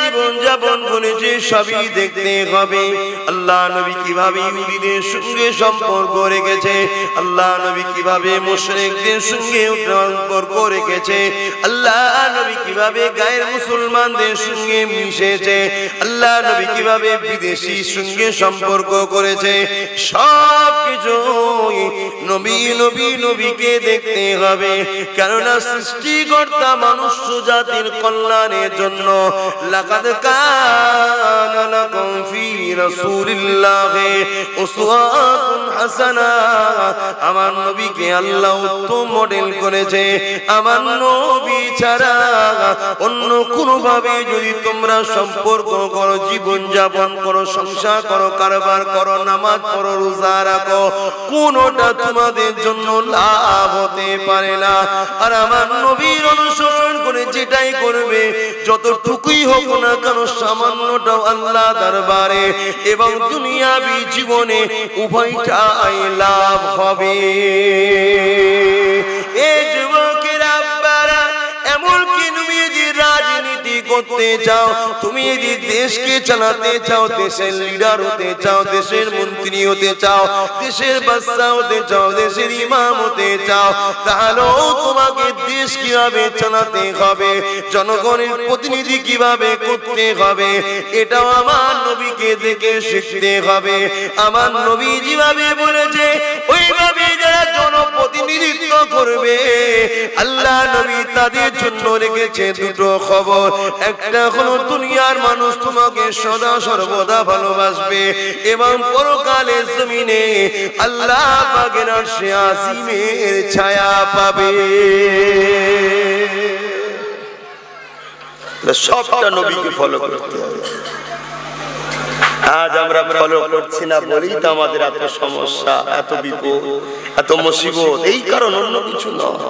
জীবন যাপন করেছে সবই দেখতে হবে। আল্লাহ নবী কিভাবে ইহুদিদের সঙ্গে সম্পর্ক রেখেছে, আল্লাহ নবী কিভাবে মুশরিকদের সঙ্গে সম্পর্ক রেখেছে, আল্লাহ নবী কিভাবে গায়ের মুসলমানদের সঙ্গে মিশেছে, আল্লাহ নবী কিভাবে বিদেশির সঙ্গে সম্পর্ক করেছে, সব কিছু নবীকে দেখতে হবে। কেননা সৃষ্টিকর্তা মনুষ্য জাতির কল্যাণের জন্য লাকাদ কানা লাকুম ফি রাসূলিল্লাহি উসওয়াতুন হাসানা, আমার নবীকে আল্লাহ উত্তম মডেল করেছে। আমার নবী ছাড়া অন্য কোনো ভাবে যদি তোমরা সম্পর্ক করো, জীবন যাপন করো, সংসার করো, কারবার করো, নামাজ পড়ো, রোজা রাখো, কোনোটা তোমাদের জন্য লাভ হতে পারে না। আর আমার নবীর অনুসরণ করে যেটাই করবে, যতটুকুই হোক না কেন, সামান্যটাও আল্লাহ দরবারে এবং দুনিয়াবি জীবনে উভয়টাই লাভ হবে। এই যুবকেরা আব্বারা, এমনকি তুমি যদি রাজনীতি করতে চাও, তুমি যদি দেশকে চালাতে চাও, দেশের লিডার হতে চাও, দেশের মন্ত্রী হতে চাও, দেশের বাদশা হতে চাও, দেশের ইমাম হতে চাও, তাহলেও তোমাকে দেশ কিভাবে চালাতে হবে, জনগণের প্রতিনিধি কিভাবে করতে হবে, এটাও আমার নবীকে দেখে শিখতে হবে। আমার নবী যেভাবে বলেছে ওইভাবে যারা জনপ্রতিনিধিত্ব করবে, আল্লাহ নবী তাদের জন্য রেখেছে দুটো খবর। একটা হলো দুনিয়ার মানুষ তোমাকে সদা সর্বদা ভালোবাসবে এবং পরকালের জমিনে আল্লাহ পাকের আরশে আজিমের ছায়া পাবে। সবটা নবীকে ফলো করতে হবে। আজ আমরা ফলো করছি না বলেই তো আমাদের এত সমস্যা, এত বিপদ, এত মুসিবত। এই কারণ, অন্য কিছু নয়।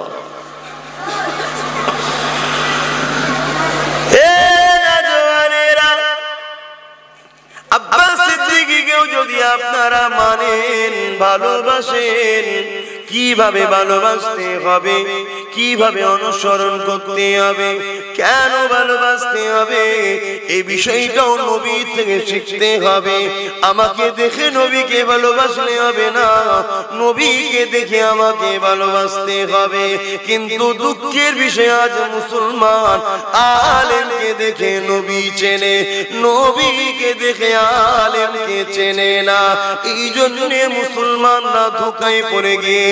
আব্বাস সিদ্দিকীকেও যদি আপনারা মানেন, ভালোবাসেন, কিভাবে ভালোবাসতে হবে, কিভাবে অনুসরণ করতে হবে, কেন ভালোবাসতে হবে, এই বিষয়টাও নবী থেকে শিখতে হবে। আমাকে দেখে নবীকে ভালোবাসলে হবে না, নবীকে দেখে আমাকে ভালোবাসতে হবে। কিন্তু দুঃখের বিষয় আজ মুসলমান আলেমকে দেখে নবী চেনে, নবীকে দেখে আলেমকে চেনে না। এই জন্য মুসলমানরা ধোঁকায় পড়ে গিয়ে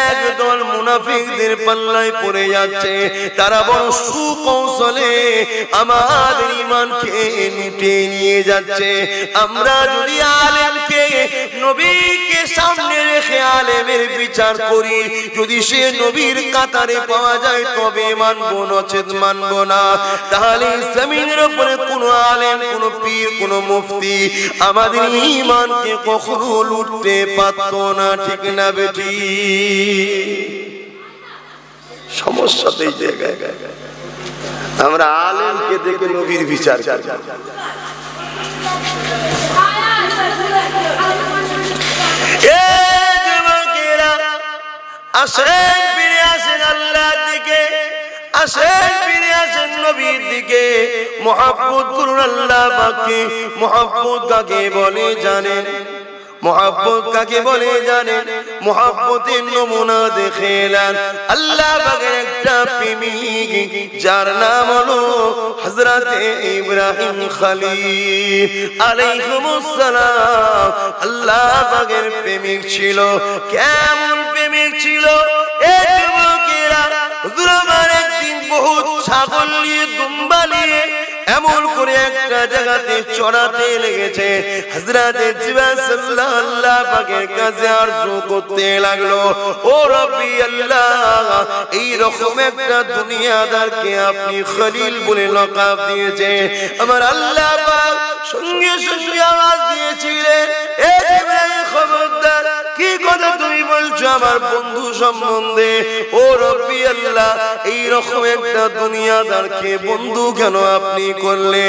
একদল মুনাফিকদের পাল্লায় পড়ে যাচ্ছে। তারা বড় সুকৌশলে আমাদের ঈমানকে লুটে নিয়ে যাচ্ছে। আমরা যদি আলেমকে, নবীকে সামনে রেখে আলেমের বিচার করি, যদি সে নবীর কাতারে পাওয়া যায় তবে মানবো, নচেত মানবো না। তাহলে জমিনের উপরে কোনো আলেম, কোনো পীর, কোনো মুফতি আমাদের ঈমানকে কখনো লুটতে পারত না। ঠিক না বেটি? সমস্যা তো এই জায়গায়। আমরা আলেমকে দেখে নবীর বিচার করি। আসেন, ফিরে আসেন আল্লাহর দিকে, আসেন, ফিরে আসেন নবীর দিকে। মুহাব্বত করুন আল্লাহ পাককে। মুহাব্বত কাকে বলে জানেন? মুহাব্বত কাকে বলে জানেন? মুহাব্বতের নমুনা দেখে নেন। আল্লাহ পাকের একটা প্রেমিক, যার নাম হলো হযরতে ইব্রাহিম খলিল আলাইহিস সালাম। আল্লাহ পাকের প্রেমিক ছিল। কেমন প্রেমিক ছিল? এই যুবকেরা, হুজুর আমার একদিন বহুত ছাগল নিয়ে, দুম্বা নিয়ে এমন করে একটা জায়গাতে চড়াতে লেগেছে। হযরতে জিবরাইল সাল্লাল্লাহু পাকের কাছে আরজু করতে লাগলো, ও রব্বি আল্লাহ, এই রকম একটা দুনিয়াদারকে আপনি খলিল বলে লকাব দিয়েছে। আমার আল্লাহ পাক সঙ্গে সঙ্গে আওয়াজ দিয়েছিলেন, এ জিবরাইল খবরদার, কি কথা তুমি বলছো আমার বন্ধু সম্বন্ধে? ও রব্বি আল্লাহ, এই রকম একটা দুনিয়াদারকে বন্ধু কেন আপনি করলে?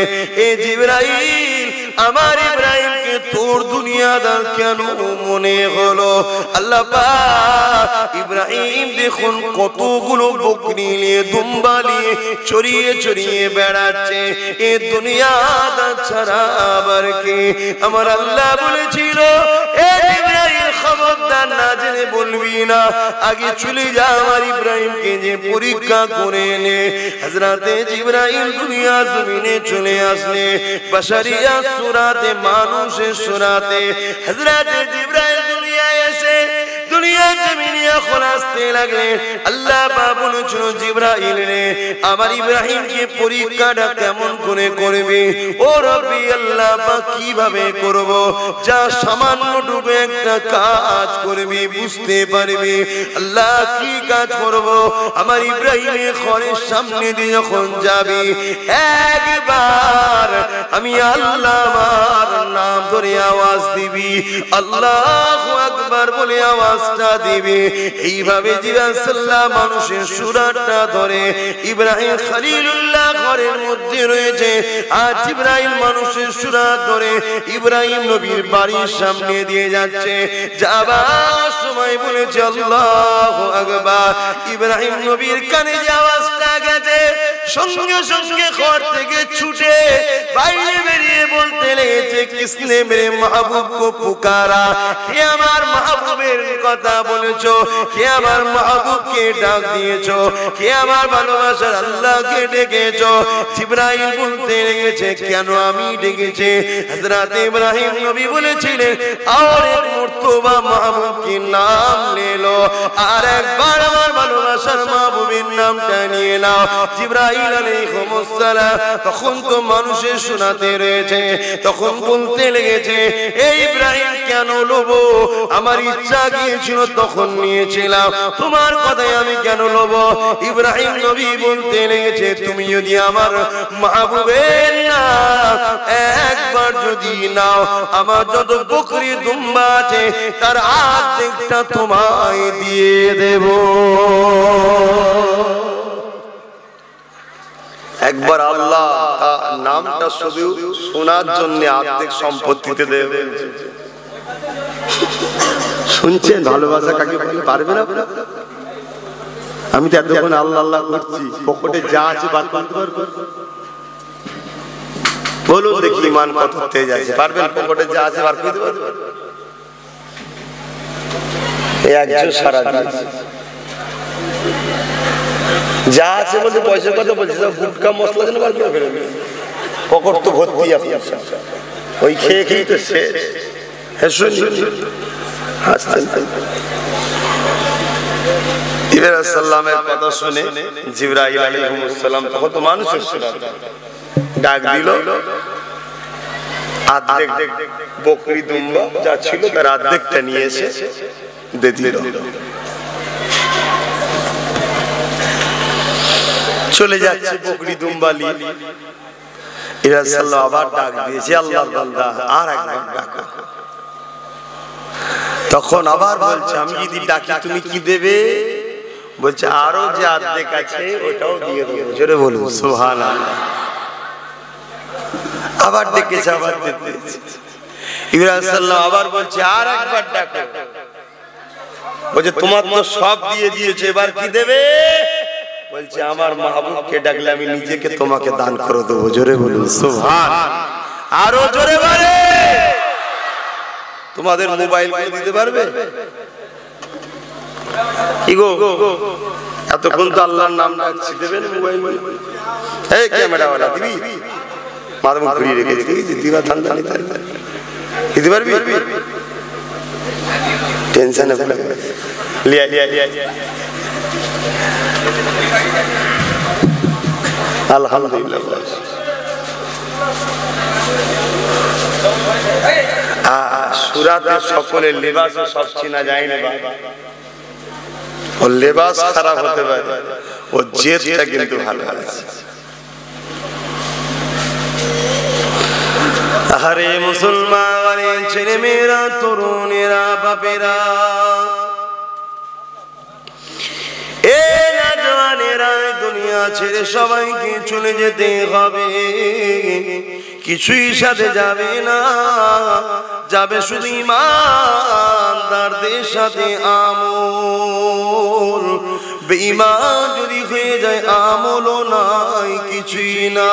এ জিবরাইল, আমার ইব্রাহিমকে তোর দুনিয়াদার কেন মনে হলো? আল্লাহ পাক ইব্রাহিম দেখুন কতগুলো বকরি নিয়ে দুম্বা নিয়ে চড়িয়ে চড়িয়ে বেড়াচ্ছে। এ দুনিয়াদার ছাড়া আবার কে? আমার আল্লাহ বলেছিল, এ ইব্রাহিম খবরদার না জেনে বলবি না, আগে চলে যা আমার ইব্রাহিমকে যে পরীক্ষা করে নে। হযরতে জিবরাইল দুনিয়া জমিনে চলে আসলে বাশারিয়া সুরাতে, মানুষের সুরাতে হযরতে জিবরাইল দুনিয়ায় এসে দুনিয়া জমিনে এখন আসতে লাগলেন। আল্লাহ পাক বলেছিল, জিবরাইল রে, আমার ইব্রাহিমকে পরীক্ষাটা কেমন করে করবে? ও রব্বি আল্লাহ পাক কিভাবে করব? যা সামান্যটুকু একটা কাজ করবি, বুঝতে পারবি। আল্লাহ কি কাজ করব? আমার ইব্রাহিমের ঘরের সামনে দিয়ে যখন যাবি, একবার আমি আল্লাহ আমার নাম ধরে আওয়াজ দিবি, আল্লাহু আকবার বলে আওয়াজটা দিবি। এইভাবে জিবরাইল মানুষের সুরাটা ধরে, ইব্রাহিম খলিলুল্লাহ ঘরের মধ্যে রয়েছে, আর জিবরাইল মানুষের সুরাত ধরে ইব্রাহিম নবীর বাড়ির সামনে দিয়ে যাচ্ছে। যাবার সময় বলেছে আল্লাহু আকবার। ইব্রাহিম নবীর কানে যে আওয়াজটা গেছে, সঙ্গে সঙ্গে ঘর থেকে ছুটে বাইরে বেরিয়ে বলতে লেগেছে, কিসনে মেরে মাহবুব কো পুকারা? কে আমার মাহবুবের কথা বলেছো? কে আমার মাহবুবকে ডাক দিয়েছো? কে আমার ভালোবাসার আল্লাহকে ডেকেছো? জিবরাইল বলতে লেগেছে, কেন আমি ডেকেছি? হযরত ইব্রাহিম নবী বলেছিলেন, আর এক মর্তবা মাহবুবকে নাম নিলো, আর একবার আমার ভালোবাসার মাহবুবের নামটা নিয়ে নাও। জিবরাইল আলাইহিস সালাম তখন তো মানুষের শোনাতে রয়েছে, তখন বলতে লেগেছে, এই ইব্রাহিম কেন লোবো? আমার ইচ্ছা গিয়েছিল তখন নিয়েছিলাম, তোমার কথাই আমি কেন লোবো? ইব্রাহিম নবী বলতে লেগেছে, তুমি যদি আমার মাহবুবের নাম একবার যদি নাও, আমার যত বকরি দুম্বা আছে তার অর্ধেকটা তোমায় দিয়ে দেব। একবার আল্লাহ নামটা শুধু শোনার জন্য অর্ধেক সম্পত্তিতে দেবে। শুনছেন ভালোবাসা কাকে বলে? পারবে না? আমি তো এতক্ষণ আল্লাহ আল্লাহ করছি, পকেটে যা আছে বার করতে পারবো? বলুন দেখি ইমান কত তেজ আছে, পারবেন? পকেটে যা আছে বার করতে পারবেন? এই একজন সারা দিয়েছে, যা আছে বলতে পয়সার কথা বলছে, গুটকা মশলা যেন বার করে ফেলবে, পকেট তো ভর্তি আছে, ওই খেয়ে খেয়ে তো শেষ। হ্যাঁ শুনুন, ইব্রাহিম সাল্লামের কথা শুনে জিবরাইল আলাইহিস সালাম তখন তো মানুষের সুরাত ডাক দিল, অর্ধেক বকরি দুম্বা যা ছিল তার অর্ধেকটা নিয়ে এসে দিয়ে দিল। চলে যাচ্ছে বকরি দুম্বা নিয়ে। ইব্রাহিম সাল্লাল্লাহু আবার ডাক দিয়েছে, আল্লাহর বান্দা আর একবার ডাকো। তখন আবার বলছে, আমি যদি ডাকি তুমি কি দেবে? বলছে, আরো যে অর্ধেক আছে ওটাও দিয়ে দেবো। জোরে বলুন সুবহানাল্লাহ। আবার ডেকেছে, আবার দিতে। ইব্রাহিম সাল্লাল্লাহু আবার বলছে, আর একবার ডাকো। বলছে, তোমার তো সব দিয়ে দিয়েছে, এবার কি দেবে? বলছে, আমার মাহবুবকে ডাকলে আমি নিজেকে তোমাকে দান করে দেবো। জোরে বলুন সুবহান। আরো জোরে বলে। তোমাদের মোবাইল করে দিতে পারবে? কি গো, এতক্ষণ তো আল্লাহর নাম ডাকছি, দেবেন মোবাইল? এই ক্যামেরাওয়ালা দিবি? মাথা মুখ ঘুরিয়ে রেখেছি, দিবা ঠান্ডা দিতে পারবি? টেনশনে লিয়া লিয়া লিয়া। আলহামদুলিল্লাহ। সুরাতে সকলের লেবাস সব চেনা যায় না, ওর লেবাস খারাপ হতে পারে, ওর জেদটা কিন্তু ভালো আছে। আরে মুসলমান ছেলে মেয়েরা, তরুণেরা, বাপেরা, এ জওয়ানেরা, দুনিয়া ছেড়ে সবাইকে চলে যেতে হবে। কিছুই সাথে যাবে না, যাবে শুধু ঈমানদারদের সাথে আমল। বেঈমান যদি হয়ে যায় আমলও নাই, কিছুই না।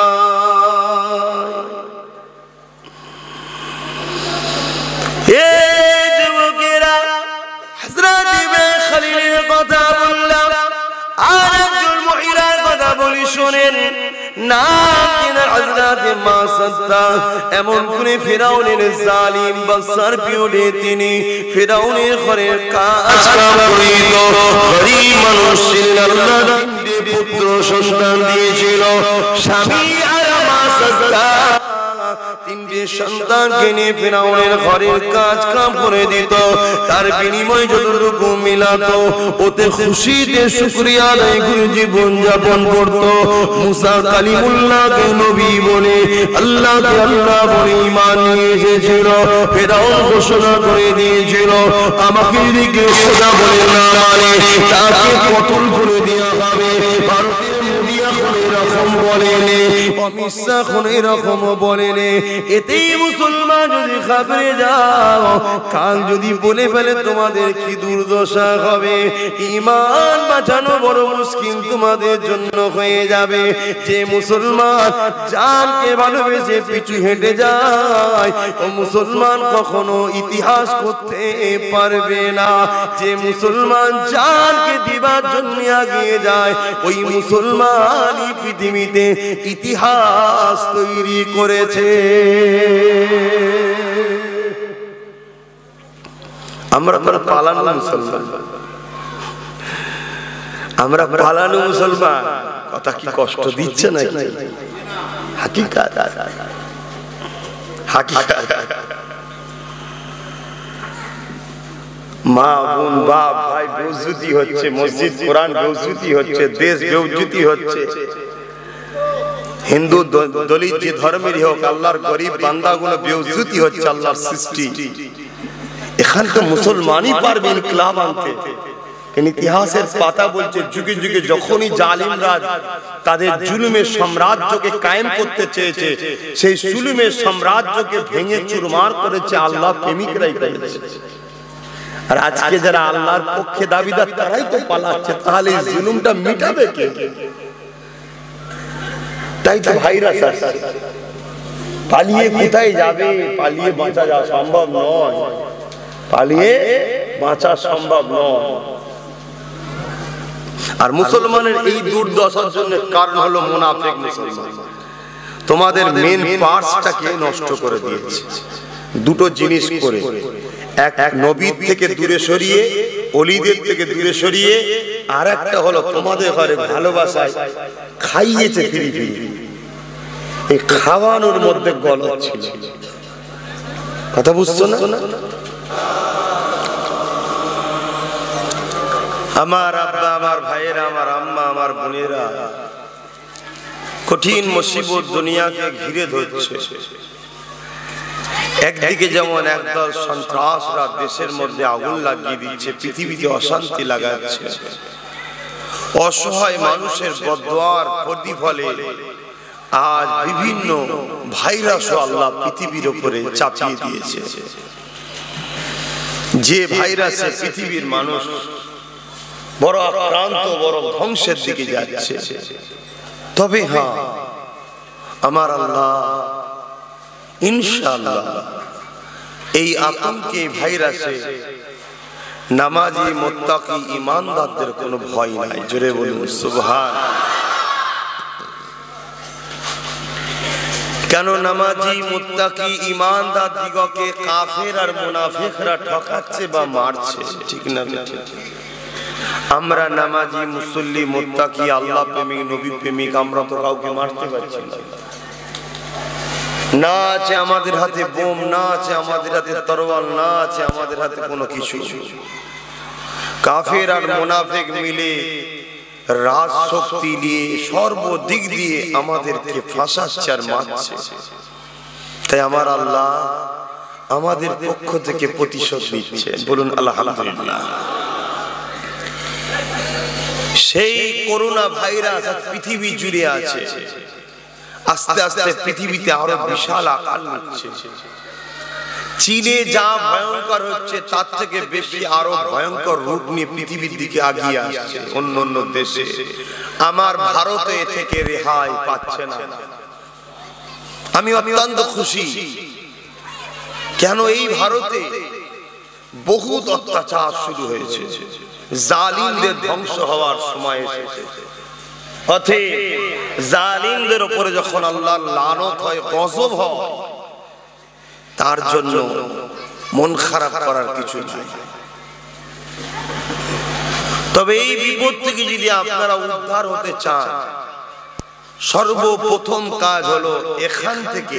এ যুবকেরা, হযরত ইব্রাহিম খলিলের কথা বললাম, আর একজন মহিলার কথা বলি শোনেন। নাম কিনা হযরত মাসাদ্দা। এমন করে ফিরাউনের জালিম বাদশার পিছনে তিনি ফিরাউনের ঘরের কাজ করিত। গরীব মানুষ ছিলেন, আল্লাহ পুত্র সন্তান দিয়েছিল। স্বামী আর মাসাদ্দা তিনটে সন্তানকে নিয়ে ফিরাউনের ঘরের কাজ কাম করে দিত। তার বিনিময়ে যতটুকু মিলাতো ওতে খুশিতে শুকরিয়া আদায় করে জীবন যাপন করত। মুসা কালিমুল্লাহকে নবী বলে, আল্লাহকে আল্লাহ বলে ঈমান নিয়ে এসেছিল। ফিরাউন ঘোষণা করে দিয়েছিল, আমাকে যদি কেউ খোদা বলে না মানে তাকে কতল করে দেওয়া হবে। ভারতের মিডিয়া খুলে এরকম বলেনি, অমিশা খুলে এরকম বলেনি। এতেই মুসলমান যদি খাবরে যাও, কাল যদি বলে ফেলে তোমাদের কি দুর্দশা হবে। ঈমান বাঁচানো বড় মুশকিল তোমাদের জন্য হয়ে যাবে। যে মুসলমান জানকে ভালোবেসে পিছু হেঁটে যায়, ও মুসলমান কখনো ইতিহাস করতে পারবে না। যে মুসলমান জানকে দিবার জন্য এগিয়ে যায়, ওই মুসলমানই পৃথিবীতে ইতিহাস তৈরি করেছে। আমরা পালানো মুসলমান, আমরা পালানো মুসলমান। কথা কি কষ্ট দিচ্ছে নাকি? হাকিকাত, হাকিকাত। মা বোন বাপ ভাই বেউজ্জতি হচ্ছে, মসজিদ কোরআন বেউজ্জতি হচ্ছে, দেশ বেউজ্জতি হচ্ছে। হিন্দু দলিত যে ধর্মেরই হোক, আল্লাহর গরিব বান্দাগুলো বেউজ্জতি হচ্ছে আল্লাহর সৃষ্টি। এখান তো মুসলমানই পারবে ইনকিলাব আনতে। ইতিহাসের পাতা বলছে, যুগে যুগে যখনই জালিমরা তাদের জুলুমের সাম্রাজ্যকে কায়েম করতে চেয়েছে, সেই জুলুমের সাম্রাজ্যকে ভেঙে চুরমার করেছে আল্লাহ প্রেমিকরাই করেছে। আর আজকে যারা আল্লাহর পক্ষে দাবিদার তারাই তো পালাচ্ছে, তাহলে এই জুলুমটা মিটাবে কে? তাই তো ভাইরাস আসছে। পালিয়ে কোথায় যাবে? পালিয়ে বাঁচা যাওয়া সম্ভব নয়, পালিয়ে বাঁচা সম্ভব নয়। আর মুসলমানের এই দুর্দশার জন্য কারণ হলো মুনাফিক মুসলমান। তোমাদের মেন পার্টসটাকে নষ্ট করে দিয়েছে দুটো জিনিস করে। এক নবীর থেকে দূরে সরিয়ে, ওলিদের থেকে দূরে সরিয়ে, আর একটা হলো তোমাদের ঘরে ভালোবাসায় খাইয়েছে ফিরি ফিরি। এই খাওয়ানোর মধ্যে গলত ছিল। কথা বুঝছো না? আমার আব্বা, আমার ভাইয়েরা, আমার আম্মা, আমার বোনেরা, কঠিন মুসিবত দুনিয়াকে ঘিরে ধরছে। একদিকে যেমন একদল সন্ত্রাসরা দেশের মধ্যে আগুন লাগিয়ে দিচ্ছে, পৃথিবীতে অশান্তি লাগাচ্ছে। অসহায় মানুষের বদদোয়ার প্রতিফলে আজ বিভিন্ন ভাইরাসও আল্লাহ পৃথিবীর উপরে চাপিয়ে দিয়েছে। যে ভাইরাসে পৃথিবীর মানুষ বড় আক্রান্ত, বড় ধ্বংসের দিকে যাচ্ছে। তবে হ্যাঁ, আমার আল্লাহ ইনশাআল্লাহ এই আতঙ্কে ভাইরাসে নামাজি মুত্তাকি ঈমানদারদের কোনো ভয় নাই। জোরে বলুন সুবহানাল্লাহ। কেন নামাজি মুত্তাকি ঈমানদার দিগকে কাফের আর মুনাফিকরা ঠকাচ্ছে বা মারছে? ঠিক না? আমরা নামাজি মুসল্লি মুত্তাকি আল্লাহ প্রেমিক নবী প্রেমিক, আমরা তো কাউকে মারতে পারছি না। না আছে আমাদের হাতে বোম, না আছে আমাদের হাতে তরোয়াল, না আছে আমাদের হাতে কোনো কিছু। কাফের আর মুনাফিক মিলে রাজ শক্তি দিয়ে সর্বদিক দিয়ে আমাদেরকে ফাঁসাচ্ছে আর মারছে। তাই আমার আল্লাহ আমাদের পক্ষ থেকে প্রতিশোধ নিচ্ছে। বলুন আলহামদুলিল্লাহ। সেই করোনা ভাইরাস পৃথিবী জুড়ে আছে। আস্তে আস্তে পৃথিবীতে আরো বিশাল আকার নিচ্ছে। চীনে যা ভয়ঙ্কর হচ্ছে তার থেকে বেশি আরো ভয়ঙ্কর রূপ নিয়ে পৃথিবীর দিকে এগিয়ে আসছে অন্য অন্য দেশে। আমার ভারতে এ থেকে রেহাই পাচ্ছে না। আমি অত্যন্ত খুশি, কেন এই ভারতে বহুত অত্যাচার শুরু হয়েছে, জালিমদের ধ্বংস হওয়ার সময় এসেছে। অতএব জালিমদের উপরে যখন আল্লাহর লানত হয়, গজব হয়, তার জন্য মন খারাপ করার কিছু নাই। তবে এই বিপদ থেকে যদি আপনারা উদ্ধার হতে চান, সর্বপ্রথম কাজ হলো এখান থেকে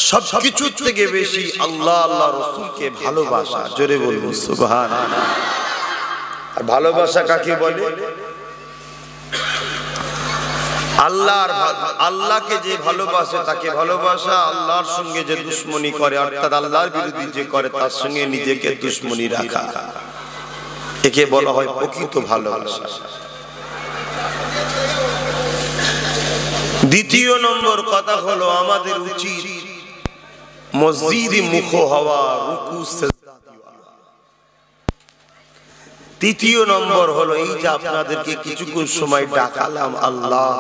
সবকিছুর থেকে বেশি আল্লাহ আল্লাহ রাসূলকে ভালোবাসা। জোরে বলুন সুবহানাল্লাহ। আর ভালোবাসা কাকে বলে? আল্লাহকে যে ভালোবাসে তাকে ভালোবাসা, আল্লাহর সঙ্গে যে দুশ্মনী করে অর্থাৎ আল্লাহর বিরোধী যে করে তার সঙ্গে নিজেকে দুশ্মনী রাখা, একে বলা হয় প্রকৃত ভালোবাসা। দ্বিতীয় নম্বর কথা হলো আমাদের উচিত মসজিদে মুখ হওয়া, রুকু সিজদা দেওয়া। তৃতীয় নম্বর হলো এই যে আপনাদেরকে কিছুক্ষণ সময় ডাকালাম আল্লাহ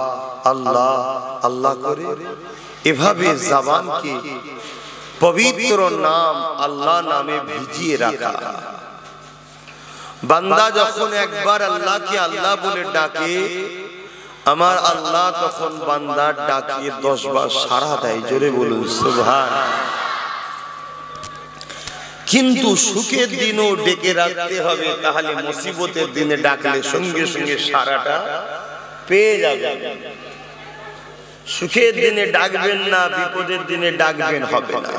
আল্লাহ আল্লাহ করে, এভাবে জবানকে পবিত্র নাম আল্লাহ নামে ভিজিয়ে রাখা। বান্দা যখন একবার আল্লাহকে আল্লাহ বলে ডাকে, আমার আল্লাহ তখন বান্দার ডাকিয়ে 10 বার সাড়া দেয়। জোরে বলুন সুবহানাল্লাহ। কিন্তু সুখের দিনও ডেকে রাখতে হবে, তাহলে মুসিবতের দিনে ডাকলে সঙ্গে সঙ্গে সাড়াটা পেয়ে যাবে। সুখের দিনে ডাকবেন না, বিপদের দিনে ডাকবেন, হবে না।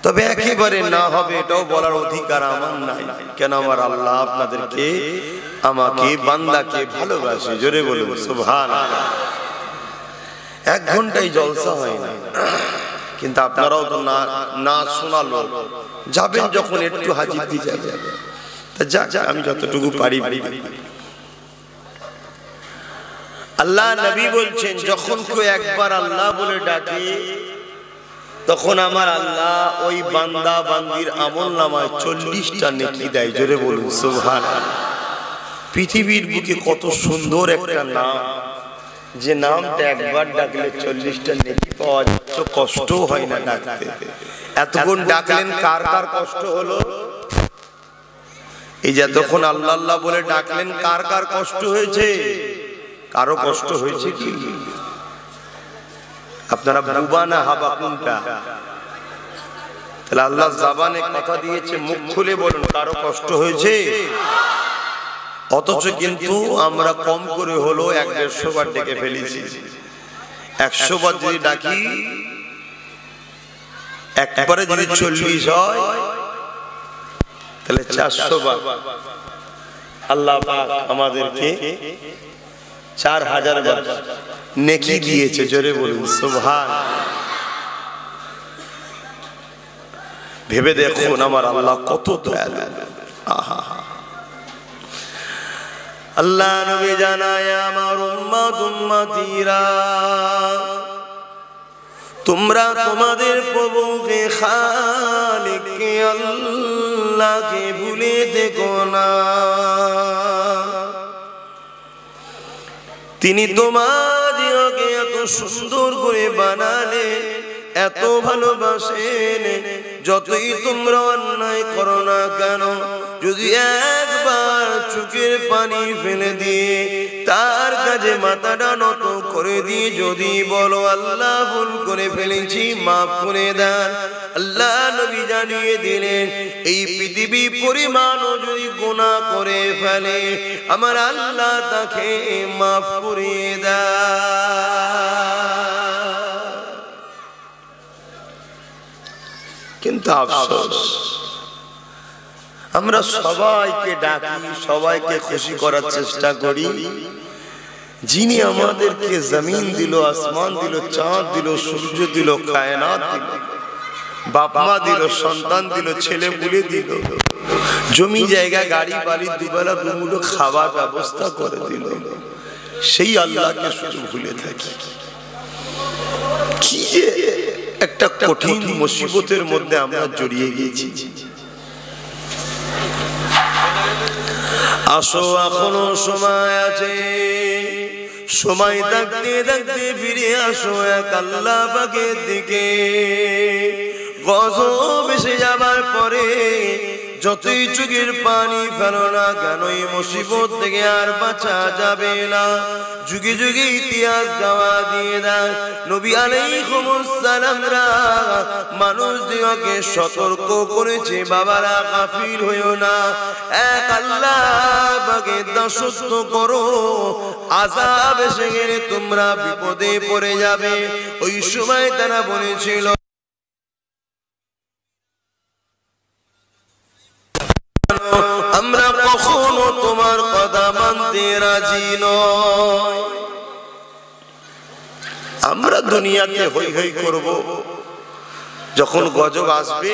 তবে একেবারে না হবে এটাও বলার অধিকার আমার নাই, কেন আমার আল্লাহ আপনাদেরকে আমাকে বান্দাকে ভালোবাসে। জোরে বলুন সুবহানাল্লাহ। 1 ঘন্টায় জলসা হয় না, কিন্তু আপনারাও তো না শোনালো যাবেন, যখন একটু হাজির দিয়ে যাবে। তা আমি যতটুকু পারি। আল্লাহ নবী বলছেন, যখন কেউ একবার আল্লাহ বলে ডাকে, তখন আমার আল্লাহ ওই বান্দা বান্দির আমলনামায় 40টা নেকি দেয়। জোরে বলুন সুবহানাল্লাহ। পৃথিবীর বুকে কত সুন্দর একটা নাম, যে নামটা একবার ডাকলে 40টা নেকি পাওয়া যায়, তো কষ্ট হয় না ডাকতে। এতক্ষণ ডাকলেন, কার কার কষ্ট হলো? এই যে তখন আল্লাহ আল্লাহ বলে ডাকলেন, কার কার কষ্ট হয়েছে? কারো কষ্ট হয়েছে কি? আপনারা বুবা না হাবা কোনটা? তাহলে আল্লাহ জবানে কথা দিয়েছে, মুখ খুলে বলুন কারো কষ্ট হয়েছে। অথচ কিন্তু আমরা কম করে হলো 100-150 বার ডেকে ফেলেছি। 100 বার যদি ডাকি, একবারে যদি 40 হয়, তাহলে 400 বার আল্লাহ পাক আমাদেরকে 4000 বার নেকি দিয়েছে। জোরে বলুন সুবহানাল্লাহ। ভেবে দেখুন আমার আল্লাহ কত দয়ালু। আহা, আল্লাহ নবী জানায়, আমার উম্মতিরা, তোমরা তোমাদের প্রভুকে খালিককে আল্লাহকে ভুলে দেখো না। তিনি তোমাদেরকে এত সুন্দর করে বানালেন, এত ভালোবাসেন, যতই তোমরা অন্যায় করো না কেন, যদি একবার চোখের পানি ফেলে দিয়ে তার কাছে মাথাটা নত করে দিয়ে যদি বলো আল্লাহ ভুল করে ফেলেছি, মাফ করে দেন, আল্লাহ নবী জানিয়ে দিলেন এই পৃথিবী পরিমাণও যদি গুনাহ করে ফেলে, আমার আল্লাহ তাকে মাফ করে দেন। কিন্তু আফসোস, আমরা সবাইকে ডাকি, সবাইকে খুশি করার চেষ্টা করি, যিনি আমাদেরকে জমিন দিল, আসমান দিল, চাঁদ দিল, সূর্য দিল, কায়নাত দিল, বাপ মা দিল, সন্তান দিল, ছেলে পুলে দিল, জমি জায়গা গাড়ি বাড়ি, দুবেলা দুমুঠো খাবার ব্যবস্থা করে দিল, সেই আল্লাহকে শুধু ভুলে থাকি। কি যে একটা কঠিন মুসিবতের মধ্যে আমরা জড়িয়ে গেছি। আসো এখনো সময় আছে, সময় থাকতে থাকতে ফিরে আসো এক আল্লাহ পাকের দিকে। গজব এসে যাবার পরে যতই চোখের পানি ফেলো না কেন এই মুসিবত থেকে আর বাঁচা যাবে না। যুগে যুগে ইতিহাস গাওয়া দিয়ে দেয় নবী আলাইহিস সালামরা মানুষদিগকে সতর্ক করেছে, বাবারা গাফিল হইও না, এক আল্লাহ পাকের দাসত্ব করো, আযাব এসে গেলে তোমরা বিপদে পড়ে যাবে। ওই সময় তারা বলেছিল আমরা কখনো তোমার কথা মানতে রাজি নয়। আমরা দুনিয়াতে হই হই করব, যখন গজব আসবে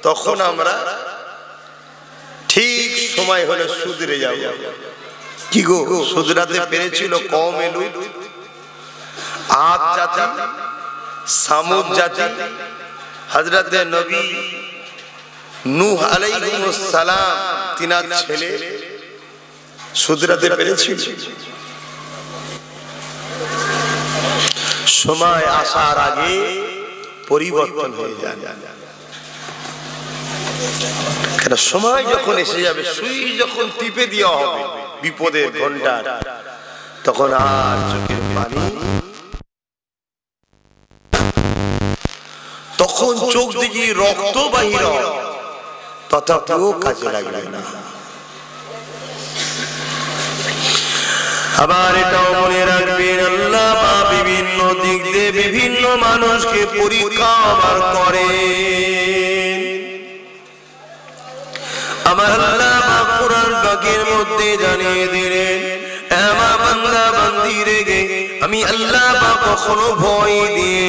তখন আমরা ঠিক সময় হলে শুধরে যাব। কি গো, শুধরাতে পেরেছিল কওমে লূত, আদ জাতি, সামুদ জাতি, হযরতে নবী নূহ আলাইহিস সালাম তিনার ছেলে শুধরাতে পেরেছিল? সময় আসার আগে পরিবর্তন হয়ে যায়। কেন সময় যখন এসে যাবে, সুই যখন টিপে দেওয়া হবে বিপদের ঘন্টা, তখন আর চোখের পানি, তখন চোখ থেকে রক্ত বাহির হবে, তথাপিও কাজে লাগবে না। আবার এটাও মনে রাখবেন, আল্লাহ বিভিন্ন দিক দিয়ে বিভিন্ন মানুষকে পরীক্ষা করেন। আমার আল্লাহ কোরআন পাকের মধ্যে জানিয়ে দিলেন, আমার বান্দা বান্দিরে গে আমি আল্লাহ কখনো ভয় দিয়ে,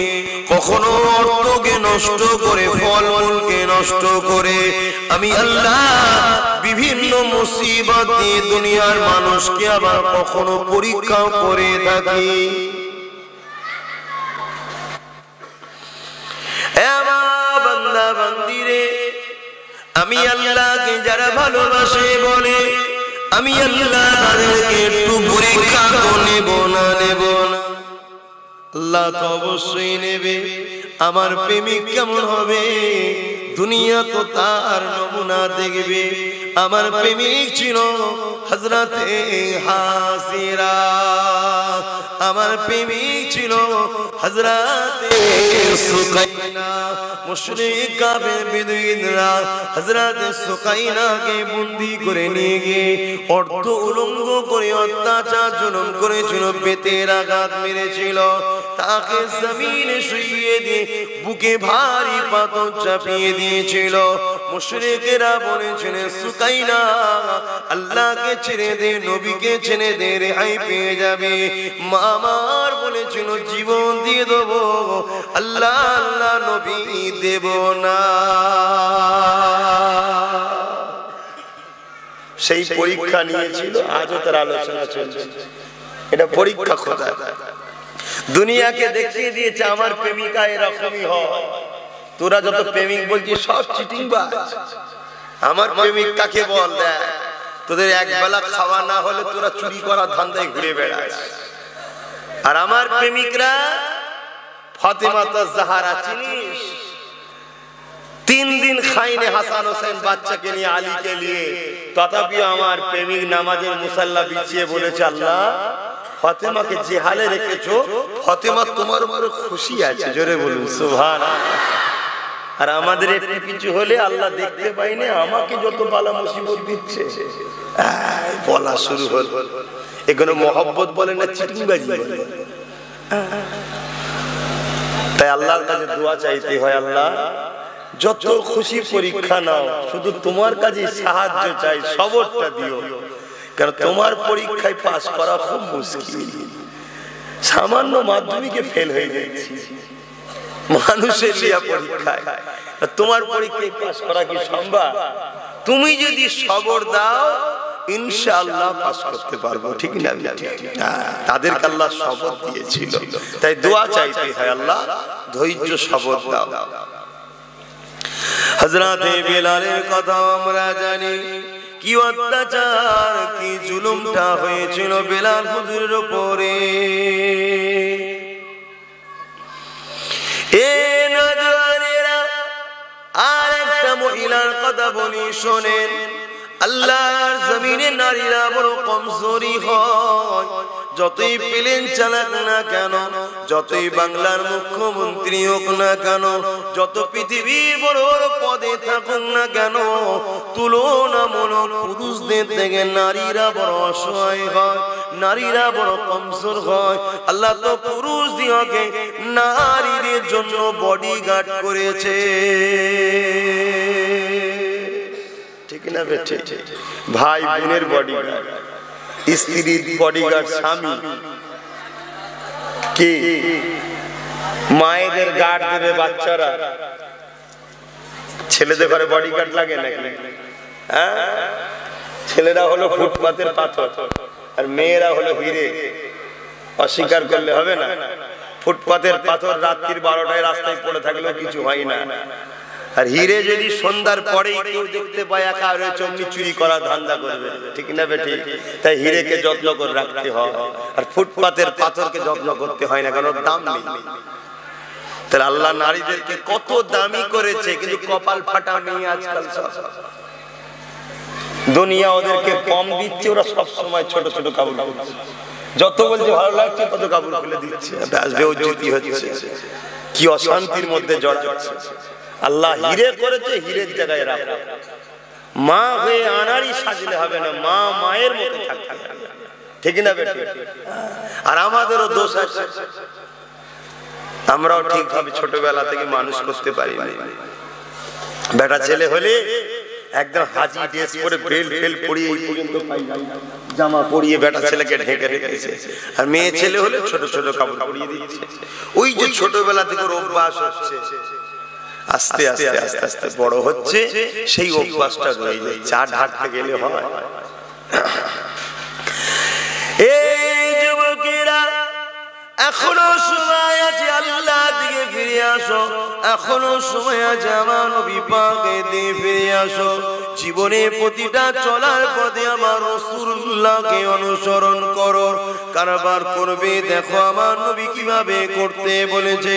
কখনো অর্থকে নষ্ট করে, ফলমূলকে নষ্ট করে আমি আল্লাহ বিভিন্ন মুসিবত দিয়ে দুনিয়ার মানুষকে আবার কখনো পরীক্ষা করে থাকি। আমার বান্দা বান্দিরে আমি আল্লাহকে যারা ভালোবাসে বলে আমি আল্লাহ তাদেরকে একটু পরীক্ষা নেব না, নেব না। আল্লাহ তো অবশ্যই নেবে। আমার প্রেমিক কেমন হবে, দুনিয়া তো তার নমুনা দেখবে। আমার প্রেমিক ছিল হযরতে হাসিরা, আমার প্রেমিক ছিল হযরতে সুকাইনা। মুশরিক কাফের বিদুইনরা হযরতে সুকাইনাকে বন্দী করে নিয়ে গিয়ে অর্ধ উলঙ্গ করে অত্যাচার জুলুম করেছিল, বেতের আঘাত মেরেছিল, তাকে জমিনে শুইয়ে দিয়ে বুকে ভারী পাথর চাপিয়ে দিয়েছিল। মুশরিকেরা বলেছিলেন, সুকাইনা আল্লাহকে ছেড়ে দে, নবীকে ছেড়ে দে, রেহাই পেয়ে যাবে। মা আমার বলেছিল জীবন দিয়ে দেবো, আল্লাহ আল্লাহ নবী দেব না। সেই পরীক্ষা নিয়েছিল, আজও তার আলোচনা চলছে। এটা পরীক্ষা খোদা দুনিয়াকে দেখিয়ে দিয়েছে আমার প্রেমিকা এরকমই হয়। তোরা যত প্রেমিক বলছিস সব চিটিংবাজ। আমার প্রেমিক কাকে বল, দেখ তোদের এক বেলা খাওয়া না হলে তোরা চুরি করার ধান্দায় ঘুরে বেড়াস। আর আমার প্রেমিকরা ফাতেমা জাহরা চিনিস, 3 দিন খাইনে হাসান হোসেন বাচ্চাকে নিয়ে, আলীকে নিয়ে, তথাপিও আমার প্রেমিক নামাজের মুসাল্লা বিছিয়ে বলেছে, আল্লাহ ফাতেমাকে যে হালে রেখেছো, ফাতেমা তোমার উপর খুশি আছে। জোরে বলুন সুবহানাল্লাহ। আর আমাদের একটু কিছু হলে আল্লাহ দেখতে পাইনি, আমাকে যত বালা মুসিবত দিচ্ছে বলা শুরু হল। এগুলো মহব্বত বলে না, চিটিংবাজি বলে। তাই আল্লাহর কাছে দোয়া চাইতে হয়, আল্লাহ যত খুশি পরীক্ষা নাও, শুধু তোমার কাছে সাহায্য চাই, সবরটা দিও। কারণ তোমার পরীক্ষায় পাস করা খুব মুশকিল। সামান্য মাধ্যমিকে ফেল হয়ে যাচ্ছি মানুষের লিয়া পরীক্ষায়, তোমার পরীক্ষায় পাস করা কি সম্ভব? তুমি যদি সবর দাও ইনশাআল্লাহ পাস করতে পারবো, ঠিক না? তাদেরকে আল্লাহ শপথ দিয়েছিল, তাই দোয়া চাইতে হয়, আল্লাহ ধৈর্য শপথ দাও। হযরতে বেলালের কথা আমরা জানি, কি অত্যাচার কি জুলুমটা হয়েছিল বেলাল হুজুরের উপরে। এ নওজওয়ানেরা, আর একটা মহিলার কথা বলি শোনেন। আল্লাহর জমিনে নারীরা বড় কমজোরি হয়। যতই প্লেন চালাক না কেন, যতই বাংলার মুখ্যমন্ত্রী হোক না কেন, যত পৃথিবীর বড় বড় পদে থাকুক না কেন, তুলনামূলক পুরুষদের থেকে নারীরা বড় অসহায় হয়, নারীরা বড় কমজোর হয়। আল্লাহ তো পুরুষ দিওকে নারীদের জন্য বডিগার্ড করেছে, ঠিক না বেঠে? ভাই বোনের বডিগার্ড, স্ত্রীর বডিগার্ড স্বামী, কি মায়েদের গার্ড দেবে বাচ্চারা। ছেলেদের ঘরে বডিগার্ড লাগে নাকি? ছেলেরা হলো ফুটপাতের পাথর আর মেয়েরা হলো হিরে, অস্বীকার করলে হবে না। ফুটপাতের পাথর রাত্রির 12টায় রাস্তায় পড়ে থাকলেও কিছু হয় না, আর হিরে যদি সন্ধ্যার পরে কেউ দেখতে পায় একা রয়েছে, অমনি চুরি করার ধান্দা করবে, ঠিক না বেটি? তাই হিরেকে যত্ন করে রাখতে হয়, আর ফুটপাতের পাথরকে যত্ন করতে হয় না, কারণ দাম নেই। তাহলে আল্লাহ নারীদেরকে কত দামি করেছে, কিন্তু কপাল ফাটা মেয়ে আজকাল সব। দুনিয়া ওদেরকে কম দিচ্ছে, ওরা সব সময় ছোট ছোট কাপড় পরছে, যত বলছে ভালো লাগছে তত কাপড় খুলে দিচ্ছে, বেইজ্জতি হচ্ছে, কি অশান্তির মধ্যে জড়াচ্ছে। আল্লাহ হিরে করেছে, হিরের জায়গায় রাখো। মা হয়ে আনারই সাজলে হবে না, মা মায়ের মতো থাকতে হবে, ঠিক না বেটি? আর আমাদেরও দোষ আছে, আমরাও ঠিকভাবে ছোটবেলা থেকে মানুষ করতে পারি না। বেটা ছেলে হলে একদম হাজি ড্রেস পরে বেল্ট ফেল পরিয়ে জামা পরিয়ে বেটা ছেলেকে ঢেকে রেখেছে, আর মেয়ে ছেলে হলে ছোট ছোট কাপড় পরিয়ে দিচ্ছে। ওই যে ছোটবেলা থেকে অভ্যাস হচ্ছে, আস্তে আস্তে আস্তে আস্তে বড় হচ্ছে, সেই অভ্যাসটা রয়ে যায়, চা ঢাকতে গেলে হয়। এই যুবকেরা, এখনো সময় আছে, আল্লাহ দিকে ফিরে আসো, এখনো সময় আছে, আমার নবী পাকের দিকে ফিরে আসো। জীবনে প্রতিটা চলার পথে আমার রাসূলুল্লাহকে অনুসরণ করো। কারবার করবে দেখো আমার নবী কিভাবে করতে বলেছে,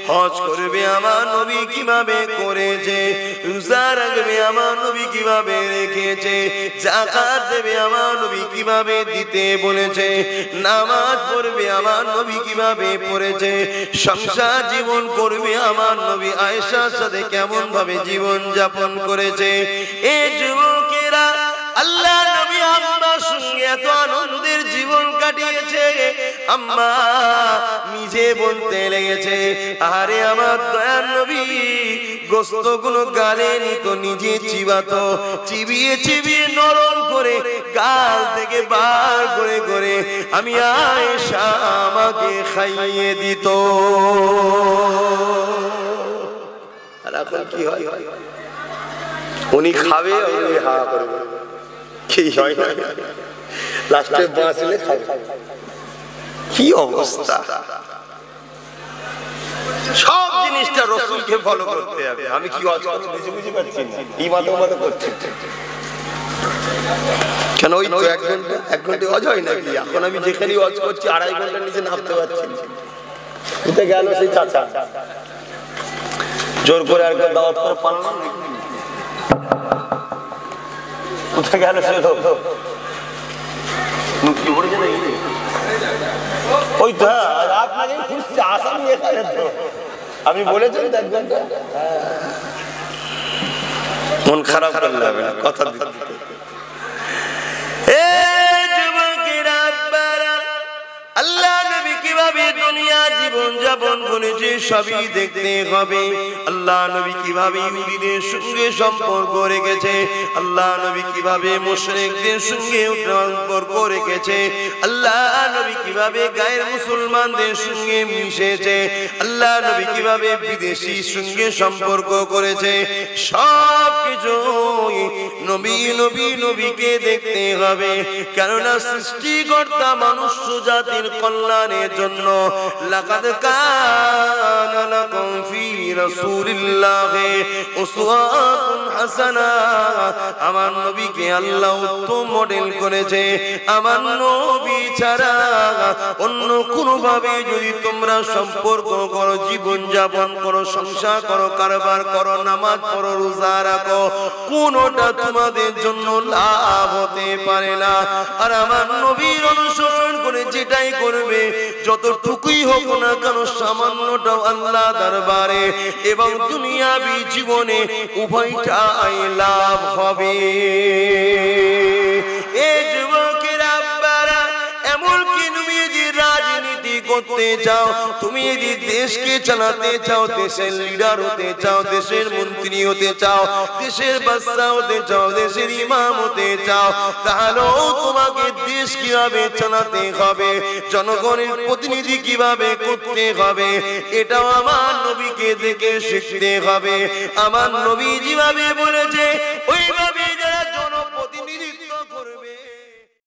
হজ করবে আমার নবী কিভাবে করেছে, রোজা রাখবে আমার নবী কিভাবে রেখেছে, যাকাত দেবে আমার নবী কিভাবে দিতে বলেছে, নামাজ পড়বে আমার নবী কিভাবে পড়েছে, সংসার জীবন করবে আমার নবী আয়েশার সাথে কেমন ভাবে জীবন যাপন করেছে। এই যুবকেরা, আল্লাহ নবী আম্মার সঙ্গে এত আনন্দের জীবন কাটিয়েছে, আম্মা নিজে বলতে লেগেছে, আরে আমার দয়ার নবী গোস্ত গুলো গালে নিত, নিজে চিবাতো, চিবিয়ে চিবিয়ে নরম করে গাল থেকে বার করে করে আমি আয়েশা আমাকে খাইয়ে দিত। আর এখন কি হয়, উনি খাবে, উনি হা করবে, কি হয় না, লাস্টে বাঁচলে খাবে। কি অবস্থা! সব জিনিসটা রাসূলকে ফলো করতে হবে। আমি কি ওয়াজ করতে বুঝতে পারছি না, এই মাথা মাথা করছি কেন? ওই তো এক ঘন্টা ওয়াজ হয় নাকি? এখন আমি যেখানে ওয়াজ করছি 2.5 ঘন্টার নিচে নামতে পারছি না। কোথায় গেল সেই চাচা? জোর করে আর কেউ দাওয়াত করে পারলাম না, কোথায় গেল সে লোক? মুক্তি পড়েছে নাকি? ওই তো আপনাকে খুঁজছে, আসামি এখানে তো। আমি বলেছি মন খারাপ করলে হবে না, কথা দিতে। আল্লাহ নবী কিভাবে দুনিয়া জীবন যাপন যাপন করেছে সবই দেখতে হবে। আল্লাহ নবী কিভাবে ইহুদিদের সঙ্গে সম্পর্ক রেখেছে, আল্লাহ নবী কিভাবে মুশরিকদের সঙ্গে সম্পর্ক রেখেছে, আল্লাহ নবী কিভাবে গায়ের মুসলমানদের সঙ্গে মিশেছে, আল্লাহ নবী কিভাবে বিদেশির সঙ্গে সম্পর্ক করেছে, সব কিছু নবী নবী নবীকে দেখতে হবে। কেননা সৃষ্টিকর্তা মানুষ জাতির কল্যাণের জন্য লাকাদ কানা লাকুম ফি রাসূলিল্লাহি উসওয়াতুন হাসানা, আমার নবীকে আল্লাহ উত্তম মডেল করেছে। আমার নবী ছাড়া অন্য কোনো ভাবে যদি তোমরা সম্পর্ক করো, জীবন যাপন করো, সংসার করো, কারবার করো, নামাজ পড়ো, রোজা রাখো, কোনোটা তোমাদের জন্য লাভ হতে পারে না। আর আমার নবীর অনুসরণ করে যেটাই করবে, যতটুকুই হোক না কেন, সামান্যটাও আল্লাহ দরবারে এবং দুনিয়াবি জীবনে উভয়টাই লাভ হবে। এই যুবকেরা আব্বারা, এমনকি তুমি যদি রাজনীতি করতে চাও, তুমি যদি দেশকে চালাতে চাও, দেশের লিডার হতে চাও, দেশের মন্ত্রী হতে চাও, দেশের বাদশা হতে চাও, দেশের ইমাম হতে চাও, তাহলেও তোমাকে দেশ কিভাবে চালাতে হবে, জনগণের প্রতিনিধি কিভাবে করতে হবে, এটাও আমার নবীকে দেখে শিখতে হবে। আমার নবী যেভাবে বলেছে